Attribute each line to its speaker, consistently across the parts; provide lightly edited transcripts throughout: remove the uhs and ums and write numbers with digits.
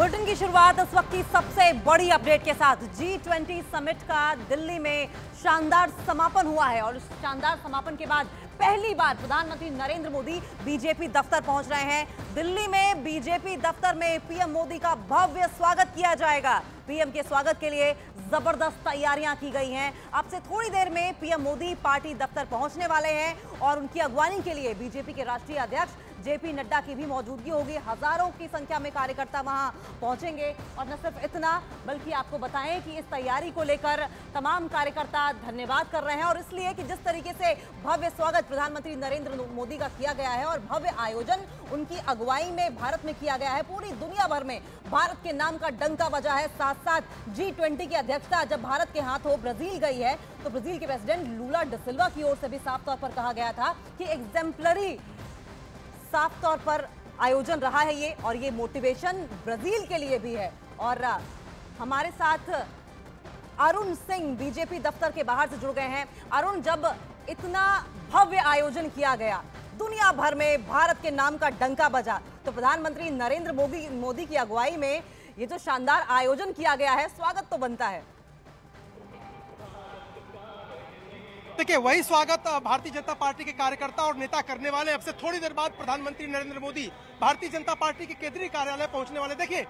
Speaker 1: Bulletin की शुरुआत इस वक्त की सबसे बड़ी अपडेट के साथ। G20 समिट का दिल्ली में शानदार समापन हुआ है और इस शानदार समापन के बाद पहली बार प्रधानमंत्री नरेंद्र मोदी बीजेपी दफ्तर पहुंच रहे हैं। दिल्ली में बीजेपी दफ्तर में पीएम मोदी का भव्य स्वागत किया जाएगा। पीएम के स्वागत के लिए जबरदस्त तैयारियां की गई हैं। अब से थोड़ी देर में पीएम मोदी पार्टी दफ्तर पहुंचने वाले हैं और उनकी अगवानी के लिए बीजेपी के राष्ट्रीय अध्यक्ष जेपी नड्डा की भी मौजूदगी होगी। हजारों की संख्या में कार्यकर्ता वहां पहुंचेंगे और न सिर्फ इतना बल्कि आपको बताएं कि इस तैयारी को लेकर तमाम कार्यकर्ता धन्यवाद कर रहे हैं और इसलिए कि जिस तरीके से भव्य स्वागत प्रधानमंत्री नरेंद्र मोदी का किया गया है और भव्य आयोजन उनकी अगुवाई में भारत में किया गया है। पूरी दुनिया भर में भारत के नाम का डंका बजा है। साथ साथ G20 की अध्यक्षता जब भारत के हाथों ब्राजील गई है तो ब्राजील के प्रेसिडेंट लूला ड सिल्वा की ओर से भी साफ तौर पर कहा गया था कि एग्जेम्पलरी साफ तौर पर आयोजन रहा है ये, और ये मोटिवेशन ब्राजील के लिए भी है। और हमारे साथ अरुण सिंह बीजेपी दफ्तर के बाहर से जुड़ गए हैं। अरुण, जब इतना भव्य आयोजन किया गया, दुनिया भर में भारत के नाम का डंका बजा, तो प्रधानमंत्री नरेंद्र मोदी की अगुवाई में ये जो शानदार आयोजन किया गया है, स्वागत तो बनता है।
Speaker 2: देखिए, वही स्वागत भारतीय जनता पार्टी के कार्यकर्ता और नेता करने वाले। अब से थोड़ी देर बाद प्रधानमंत्री नरेंद्र मोदी भारतीय जनता पार्टी के केंद्रीय कार्यालय पहुंचने वाले। देखिए,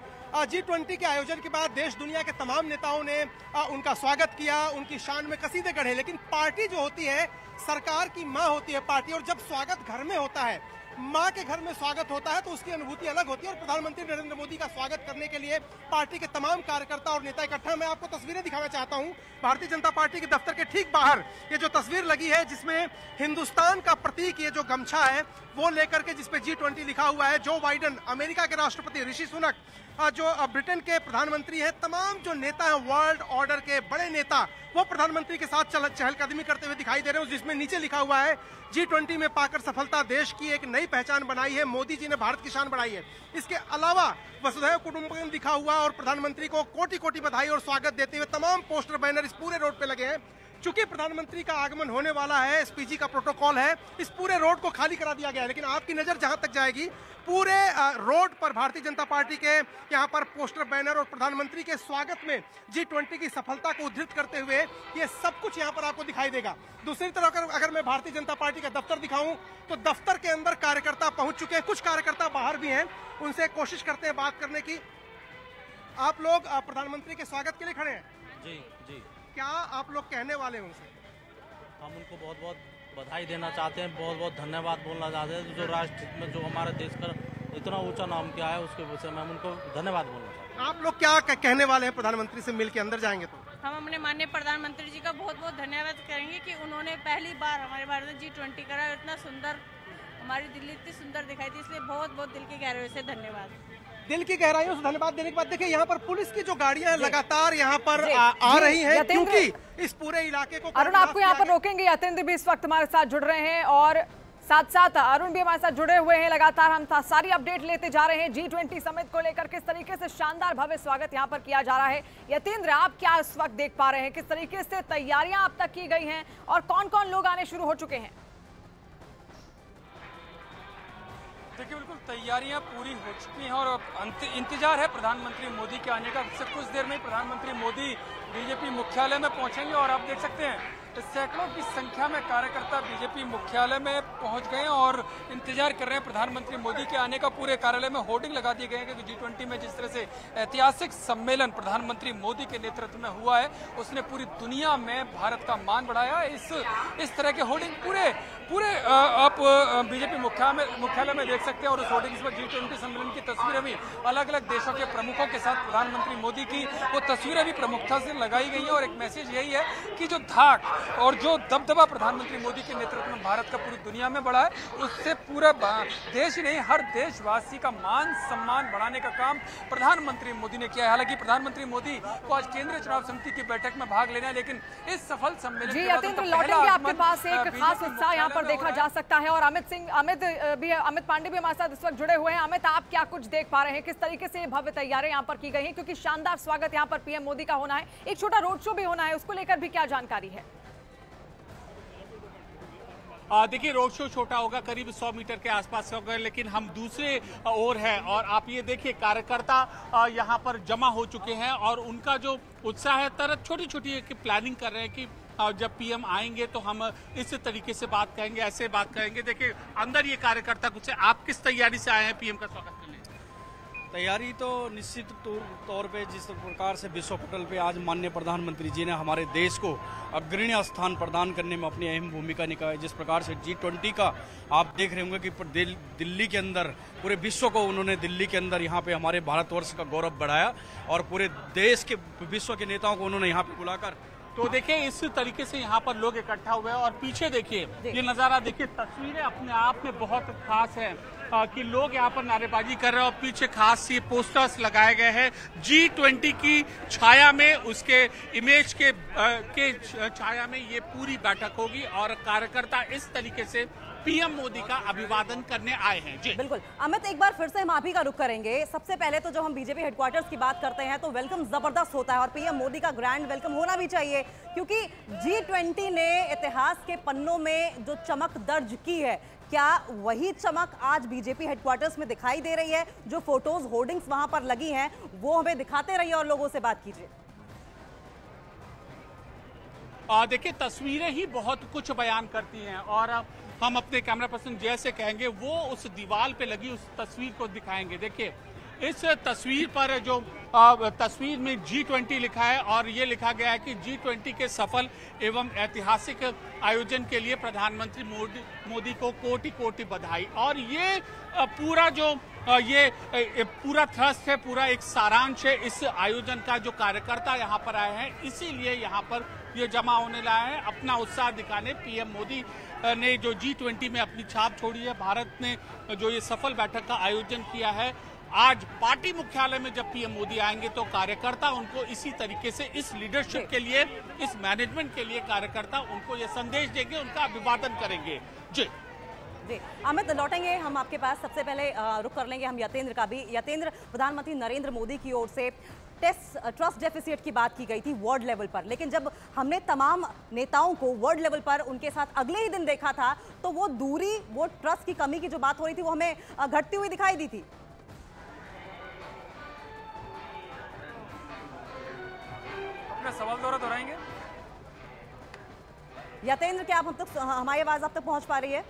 Speaker 2: G20 के आयोजन के बाद देश दुनिया के तमाम नेताओं ने उनका स्वागत किया, उनकी शान में कसीदे गढ़े। लेकिन पार्टी जो होती है, सरकार की माँ होती है पार्टी, और जब स्वागत घर में होता है, माँ के घर में स्वागत होता है, तो उसकी अनुभूति अलग होती है। और प्रधानमंत्री नरेंद्र मोदी का स्वागत करने के लिए पार्टी के तमाम कार्यकर्ता और नेता इकट्ठा। मैं आपको तस्वीरें दिखाना चाहता हूँ भारतीय जनता पार्टी के दफ्तर के ठीक बाहर। ये जो तस्वीर लगी है जिसमें हिंदुस्तान का प्रतीक, ये जो गमछा है वो लेकर के, जिसपे G20 लिखा हुआ है, जो बाइडेन, अमेरिका के राष्ट्रपति, ऋषि सुनक जो ब्रिटेन के प्रधानमंत्री हैं, तमाम जो नेता हैं वर्ल्ड ऑर्डर के बड़े नेता, वो प्रधानमंत्री के साथ चहलकदमी करते हुए दिखाई दे रहे हैं। जिसमें नीचे लिखा हुआ है, G20 में पाकर सफलता, देश की एक नई पहचान बनाई है, मोदी जी ने भारत की शान बढ़ाई है। इसके अलावा वसुधैव कुटुंबकम लिखा हुआ और प्रधानमंत्री को कोटि कोटि बधाई और स्वागत देते हुए तमाम पोस्टर बैनर इस पूरे रोड पे लगे हैं। चूंकि प्रधानमंत्री का आगमन होने वाला है, एसपीजी का प्रोटोकॉल है, इस पूरे रोड को खाली करा दिया गया है। लेकिन आपकी नजर जहां तक जाएगी, पूरे रोड पर भारतीय जनता पार्टी के यहाँ पर पोस्टर बैनर और प्रधानमंत्री के स्वागत में G20 की सफलता को उद्धृत करते हुए ये सब कुछ यहाँ पर आपको दिखाई देगा। दूसरी तरफ अगर मैं भारतीय जनता पार्टी का दफ्तर दिखाऊं तो दफ्तर के अंदर कार्यकर्ता पहुंच चुके हैं, कुछ कार्यकर्ता बाहर भी हैं, उनसे कोशिश करते हैं बात करने की। आप लोग प्रधानमंत्री के स्वागत के लिए खड़े हैं?
Speaker 3: जी जी।
Speaker 2: क्या आप लोग कहने वाले हैं उनसे?
Speaker 3: हम उनको बहुत बहुत बधाई देना चाहते हैं, बहुत बहुत धन्यवाद बोलना चाहते हैं। जो राष्ट्र में जो हमारे देश का इतना ऊंचा नाम किया है, उसके विषय में हम उनको धन्यवाद बोलना चाहते हैं।
Speaker 2: आप लोग क्या कहने वाले हैं प्रधानमंत्री से मिलकर अंदर जाएंगे तो?
Speaker 4: हम अपने माननीय प्रधानमंत्री जी का बहुत बहुत धन्यवाद करेंगे कि उन्होंने पहली बार हमारे भारत में G20 करा। इतना सुंदर, हमारी दिल्ली इतनी सुंदर दिखाई थी, इसलिए बहुत बहुत दिल की गहराइयों से धन्यवाद।
Speaker 2: दिल की गहराइयों से धन्यवाद देने के बाद देखिए, यहाँ पर पुलिस की जो गाड़ियां लगातार यहाँ पर आ रही हैं, क्योंकि इस पूरे इलाके को।
Speaker 1: अरुण, आपको यहाँ पर रोकेंगे। यतेंद्र भी इस वक्त हमारे साथ जुड़ रहे हैं और साथ साथ अरुण भी हमारे साथ जुड़े हुए हैं। लगातार हम सारी अपडेट लेते जा रहे हैं G20 समिट को लेकर, किस तरीके से शानदार भव्य स्वागत यहाँ पर किया जा रहा है। यतेंद्र, आप क्या इस वक्त देख पा रहे हैं, किस तरीके से तैयारियां अब तक की गई हैं और कौन कौन लोग आने शुरू हो चुके हैं?
Speaker 5: देखिए, बिल्कुल तैयारियां पूरी हो चुकी हैं और इंतजार है प्रधानमंत्री मोदी के आने का। कुछ देर में प्रधानमंत्री मोदी बीजेपी मुख्यालय में पहुंचेंगे और आप देख सकते हैं सैकड़ों की संख्या में कार्यकर्ता बीजेपी मुख्यालय में पहुंच गए हैं और इंतजार कर रहे हैं प्रधानमंत्री मोदी के आने का। पूरे कार्यालय में होर्डिंग लगा दिए गए हैं क्योंकि G20 में जिस तरह से ऐतिहासिक सम्मेलन प्रधानमंत्री मोदी के नेतृत्व में हुआ है, उसने पूरी दुनिया में भारत का मान बढ़ाया। इस तरह के होर्डिंग पूरे आप बीजेपी मुख्यालय में देख सकते हैं और उस होर्डिंग पर G20 सम्मेलन की तस्वीरें भी अलग अलग देशों के प्रमुखों के साथ प्रधानमंत्री मोदी की वो तस्वीरें भी प्रमुखता से लगाई गई है। और एक मैसेज यही है कि जो धाक और जो दबदबा प्रधानमंत्री मोदी के नेतृत्व में भारत का पूरी दुनिया में बढ़ा है, उससे पूरा देश ही नहीं, हर देशवासी का मान सम्मान बढ़ाने का काम प्रधानमंत्री मोदी ने किया है। हालांकि प्रधानमंत्री मोदी को आज केंद्रीय चुनाव समिति की बैठक में भाग लेना है, लेकिन इस सफल सम्मेलन
Speaker 1: जी यतेंद्र, लौटेंगे आपके पास। एक खास उत्साह यहाँ पर देखा जा सकता है और अमित पांडे भी हमारे साथ इस वक्त जुड़े हुए हैं। अमित, आप क्या कुछ देख पा रहे हैं, किस तरीके से भव्य तैयारियां यहाँ पर की गई हैं, क्योंकि शानदार स्वागत यहाँ पर पीएम मोदी का होना है, एक छोटा रोड शो भी होना है, उसको लेकर भी क्या जानकारी है?
Speaker 6: देखिए रोड शो छोटा होगा, करीब 100 मीटर के आसपास होगा, लेकिन हम दूसरे ओर हैं और आप ये देखिए कार्यकर्ता यहाँ पर जमा हो चुके हैं और उनका जो उत्साह है, तरह छोटी छोटी प्लानिंग कर रहे हैं कि जब पीएम आएंगे तो हम इस तरीके से बात करेंगे, ऐसे बात करेंगे। देखिए अंदर ये कार्यकर्ता कुछ है। आप किस तैयारी से आए हैं पीएम का स्वागत करने?
Speaker 7: तैयारी तो निश्चित तौर पे जिस प्रकार से विश्व पटल पे आज माननीय प्रधानमंत्री जी ने हमारे देश को अग्रणी स्थान प्रदान करने में अपनी अहम भूमिका निभाई, जिस प्रकार से G20 का आप देख रहे होंगे कि दिल्ली के अंदर पूरे विश्व को उन्होंने दिल्ली के अंदर यहाँ पे हमारे भारतवर्ष का गौरव बढ़ाया और पूरे देश के विश्व के नेताओं को उन्होंने यहाँ पे बुलाकर,
Speaker 6: तो देखिए इस तरीके से यहाँ पर लोग इकट्ठा हुए हैं और पीछे देखिए ये नज़ारा देखिए, तस्वीरें अपने आप में बहुत खास है कि लोग यहाँ पर नारेबाजी कर रहे हैं और पीछे खास ये पोस्टर्स लगाए गए हैं G20 की छाया में, उसके इमेज के छाया में ये पूरी बैठक होगी और कार्यकर्ता इस तरीके से पीएम मोदी का अभिवादन करने आए हैं। जी
Speaker 1: बिल्कुल अमित, एक बार फिर से हम आप ही का रुख करेंगे। सबसे पहले तो जब हम बीजेपी हेडक्वार्टर्स की बात करते हैं तो वेलकम जबरदस्त होता है और पीएम मोदी का ग्रैंड वेलकम होना भी चाहिए, क्योंकि G20 ने इतिहास के पन्नों में जो चमक दर्ज की है, क्या वही चमक आज बीजेपी हेडक्वार्टर्स में दिखाई दे रही है? जो फोटोज होर्डिंग्स वहां पर लगी हैं वो हमें दिखाते रहिए और लोगों से बात कीजिए।
Speaker 6: देखिए तस्वीरें ही बहुत कुछ बयान करती हैं और हम अपने कैमरा पर्सन जय से कहेंगे वो उस दीवार पे लगी उस तस्वीर को दिखाएंगे। देखिए इस तस्वीर पर जो तस्वीर में G20 लिखा है और ये लिखा गया है कि G20 के सफल एवं ऐतिहासिक आयोजन के लिए प्रधानमंत्री मोदी को कोटि कोटि बधाई। और ये पूरा जो ये पूरा थ्रस्ट है, पूरा एक सारांश है इस आयोजन का। जो कार्यकर्ता यहाँ पर आए हैं इसीलिए यहाँ पर ये जमा होने लाए हैं अपना उत्साह दिखाने। पीएम मोदी ने जो G20 में अपनी छाप छोड़ी है, भारत ने जो ये सफल बैठक का आयोजन किया है, आज पार्टी मुख्यालय में जब पीएम मोदी आएंगे तो कार्यकर्ता उनको इसी तरीके से इस लीडरशिप के लिए, इस मैनेजमेंट के लिए कार्यकर्ता उनको ये संदेश देंगे, उनका अभिवादन करेंगे। जी
Speaker 1: जी अमित, लौटेंगे हम आपके पास। सबसे पहले रुक कर लेंगे हम यतेंद्र का भी। यतेंद्र, प्रधानमंत्री नरेंद्र मोदी की ओर से ट्रस्ट डेफिसिट की बात की गई थी वर्ल्ड लेवल पर, लेकिन जब हमने तमाम नेताओं को वर्ल्ड लेवल पर उनके साथ अगले ही दिन देखा था तो वो दूरी, वो ट्रस्ट की कमी की जो बात हो रही थी वो हमें घटती हुई दिखाई दी थी।
Speaker 5: अपना सवाल दोहराएंगे?
Speaker 1: यतेंद्र, क्या आप हम तक, हमारी आवाज आप तक पहुंच पा रही है?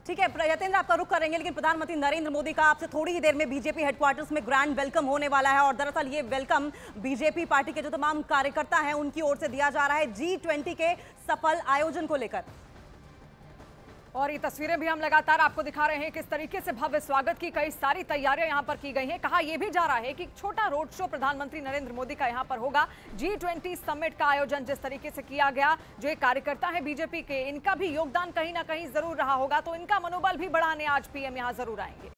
Speaker 1: ठीक है यतेंद्र, आपका रुख करेंगे, लेकिन प्रधानमंत्री नरेंद्र मोदी का आपसे थोड़ी ही देर में बीजेपी हेडक्वार्टर्स में ग्रैंड वेलकम होने वाला है और दरअसल ये वेलकम बीजेपी पार्टी के जो तमाम कार्यकर्ता हैं उनकी ओर से दिया जा रहा है G20 के सफल आयोजन को लेकर।
Speaker 8: और ये तस्वीरें भी हम लगातार आपको दिखा रहे हैं किस तरीके से भव्य स्वागत की कई सारी तैयारियां यहां पर की गई हैं। कहा यह भी जा रहा है कि छोटा रोड शो प्रधानमंत्री नरेंद्र मोदी का यहां पर होगा। G20 समिट का आयोजन जिस तरीके से किया गया, जो एक कार्यकर्ता है बीजेपी के, इनका भी योगदान कहीं ना कहीं जरूर रहा होगा, तो इनका मनोबल भी बढ़ाने आज पीएम यहां जरूर आएंगे।